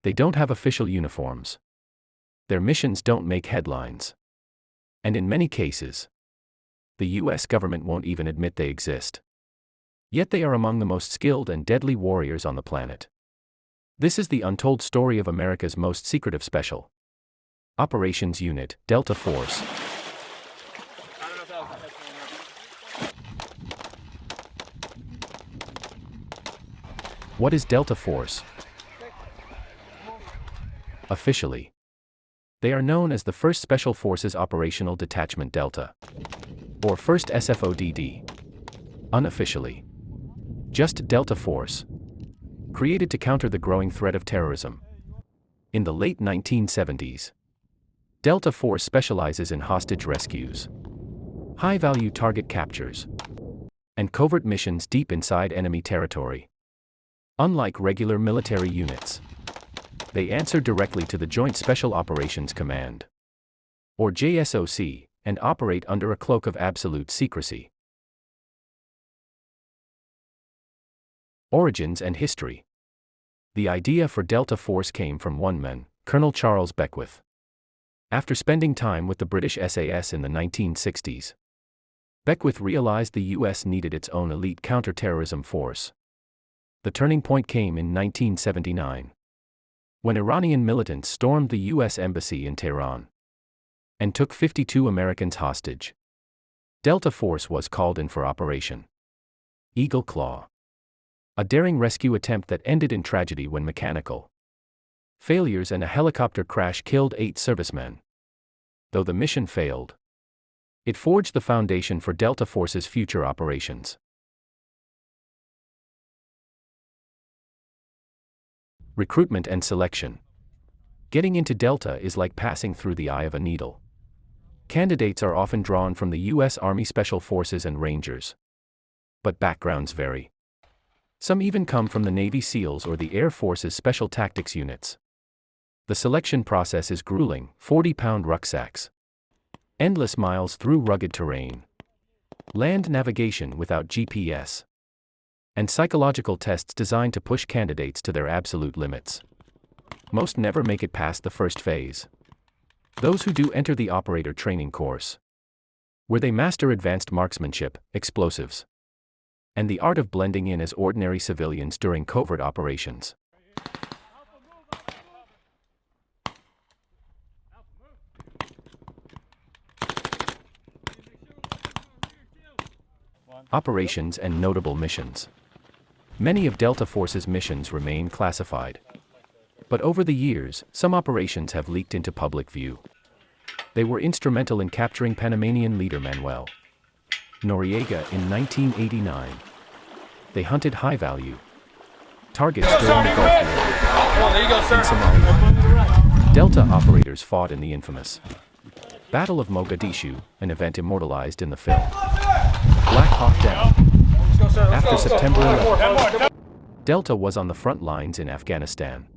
They don't have official uniforms. Their missions don't make headlines. And in many cases, the US government won't even admit they exist. Yet they are among the most skilled and deadly warriors on the planet. This is the untold story of America's most secretive special operations unit, Delta Force. What is Delta Force? Officially, they are known as the 1st Special Forces Operational Detachment-Delta, or 1st SFOD-D. Unofficially, just Delta Force, created to counter the growing threat of terrorism. In the late 1970s, Delta Force specializes in hostage rescues, high-value target captures, and covert missions deep inside enemy territory. Unlike regular military units, they answer directly to the Joint Special Operations Command, or JSOC, and operate under a cloak of absolute secrecy. Origins and history. The idea for Delta Force came from one man, Colonel Charles Beckwith. After spending time with the British SAS in the 1960s, Beckwith realized the US needed its own elite counter-terrorism force. The turning point came in 1979, when Iranian militants stormed the US embassy in Tehran and took 52 Americans hostage. Delta Force was called in for Operation Eagle Claw, a daring rescue attempt that ended in tragedy when mechanical failures and a helicopter crash killed 8 servicemen. Though the mission failed, it forged the foundation for Delta Force's future operations. Recruitment and selection. Getting into Delta is like passing through the eye of a needle. Candidates are often drawn from the U.S. Army Special Forces and Rangers. But backgrounds vary. Some even come from the Navy SEALs or the Air Force's Special Tactics units. The selection process is grueling: 40-pound rucksacks, endless miles through rugged terrain, land navigation without GPS, and psychological tests designed to push candidates to their absolute limits. Most never make it past the first phase. Those who do enter the operator training course, where they master advanced marksmanship, explosives, and the art of blending in as ordinary civilians during covert operations. Operations and notable missions. Many of Delta Force's missions remain classified. But over the years, some operations have leaked into public view. They were instrumental in capturing Panamanian leader Manuel Noriega in 1989. They hunted high-value targets during the Gulf War. In Somalia, Delta operators fought in the infamous Battle of Mogadishu, an event immortalized in the film Black Hawk Down. After September 11, Delta was on the front lines in Afghanistan,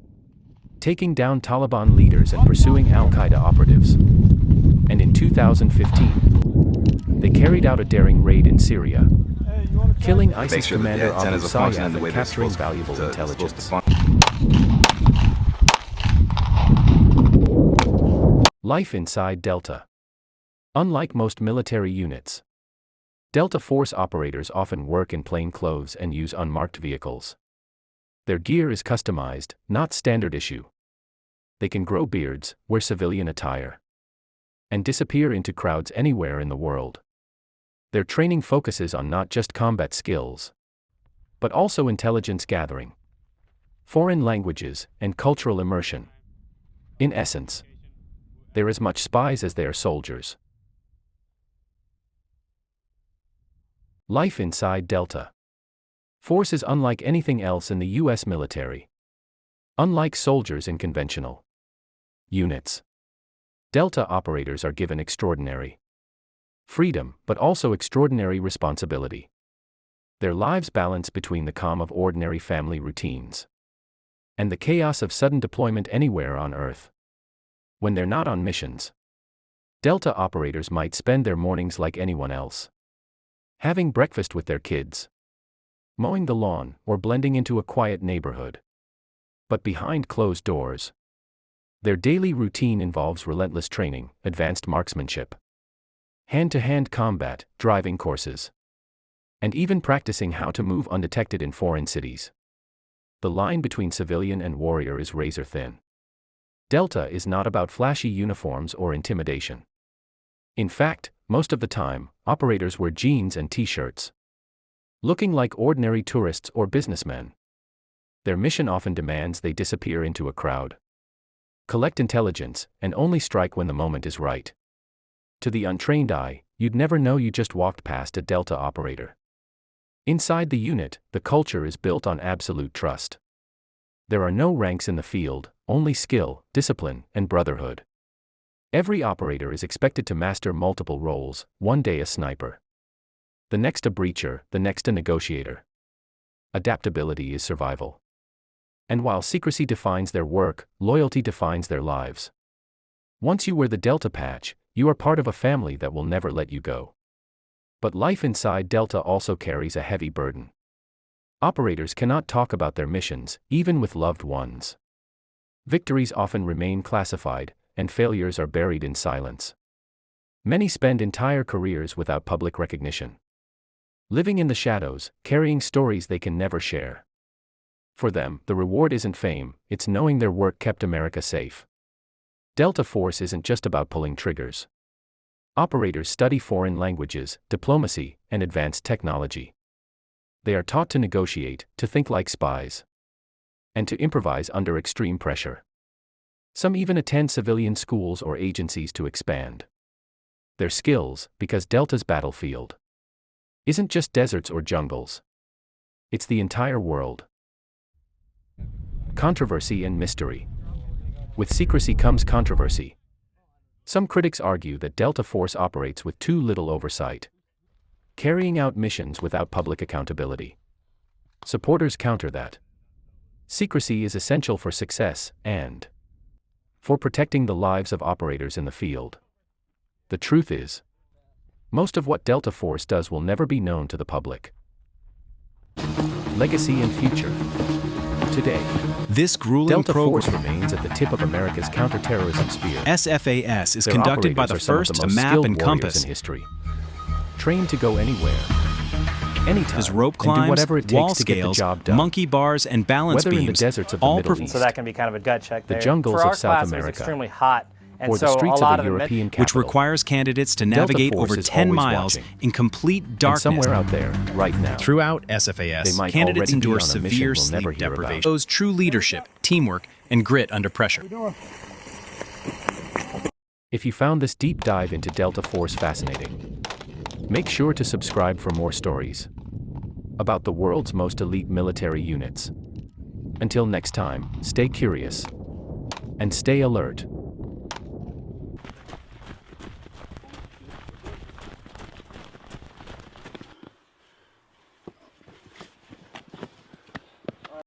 taking down Taliban leaders and pursuing Al-Qaeda operatives. And in 2015, they carried out a daring raid in Syria, killing ISIS commander Abu Sayyaf and capturing valuable intelligence. Life inside Delta. Unlike most military units, Delta Force operators often work in plain clothes and use unmarked vehicles. Their gear is customized, not standard issue. They can grow beards, wear civilian attire, and disappear into crowds anywhere in the world. Their training focuses on not just combat skills, but also intelligence gathering, foreign languages, and cultural immersion. In essence, they're as much spies as they are soldiers. Life inside Delta Force is unlike anything else in the U.S. military. Unlike soldiers in conventional units, Delta operators are given extraordinary freedom, but also extraordinary responsibility. Their lives balance between the calm of ordinary family routines and the chaos of sudden deployment anywhere on Earth. When they're not on missions, Delta operators might spend their mornings like anyone else, having breakfast with their kids, mowing the lawn, or blending into a quiet neighborhood. But behind closed doors, their daily routine involves relentless training, advanced marksmanship, hand-to-hand combat, driving courses, and even practicing how to move undetected in foreign cities. The line between civilian and warrior is razor thin. Delta is not about flashy uniforms or intimidation. In fact, most of the time, operators wear jeans and t-shirts, looking like ordinary tourists or businessmen. Their mission often demands they disappear into a crowd, collect intelligence, and only strike when the moment is right. To the untrained eye, you'd never know you just walked past a Delta operator. Inside the unit, the culture is built on absolute trust. There are no ranks in the field, only skill, discipline, and brotherhood. Every operator is expected to master multiple roles, one day a sniper, the next a breacher, the next a negotiator. Adaptability is survival. And while secrecy defines their work, loyalty defines their lives. Once you wear the Delta patch, you are part of a family that will never let you go. But life inside Delta also carries a heavy burden. Operators cannot talk about their missions, even with loved ones. Victories often remain classified, and failures are buried in silence. Many spend entire careers without public recognition, living in the shadows, carrying stories they can never share. For them, the reward isn't fame, it's knowing their work kept America safe. Delta Force isn't just about pulling triggers. Operators study foreign languages, diplomacy, and advanced technology. They are taught to negotiate, to think like spies, and to improvise under extreme pressure. Some even attend civilian schools or agencies to expand their skills, because Delta's battlefield isn't just deserts or jungles. It's the entire world. Controversy and mystery. With secrecy comes controversy. Some critics argue that Delta Force operates with too little oversight, carrying out missions without public accountability. Supporters counter that secrecy is essential for success and for protecting the lives of operators in the field. The truth is, most of what Delta Force does will never be known to the public. Legacy and future. Today, this grueling Delta program Force remains at the tip of America's counter-terrorism spear. SFAS is Their conducted by the operators are some of first the to most map skilled and warriors compass. in history, trained to go anywhere, anytime, There's rope and do climbs, whatever it wall takes to get the scales, job done. monkey bars, and balance Whether in the beams, deserts of the all Middle East, So that can be kind of a gut check the there. jungles For our of South class, it was America, extremely hot, and or the so streets a lot of a of the European which capital, requires candidates to Delta navigate Force over is 10 always miles watching. in complete and darkness. somewhere out there, right now, Throughout they SFAS, might candidates already be endure on a mission severe we'll never sleep hear about. deprivation. Shows true leadership, teamwork, and grit under pressure. If you found this deep dive into Delta Force fascinating, make sure to subscribe for more stories about the world's most elite military units. Until next time, stay curious and stay alert.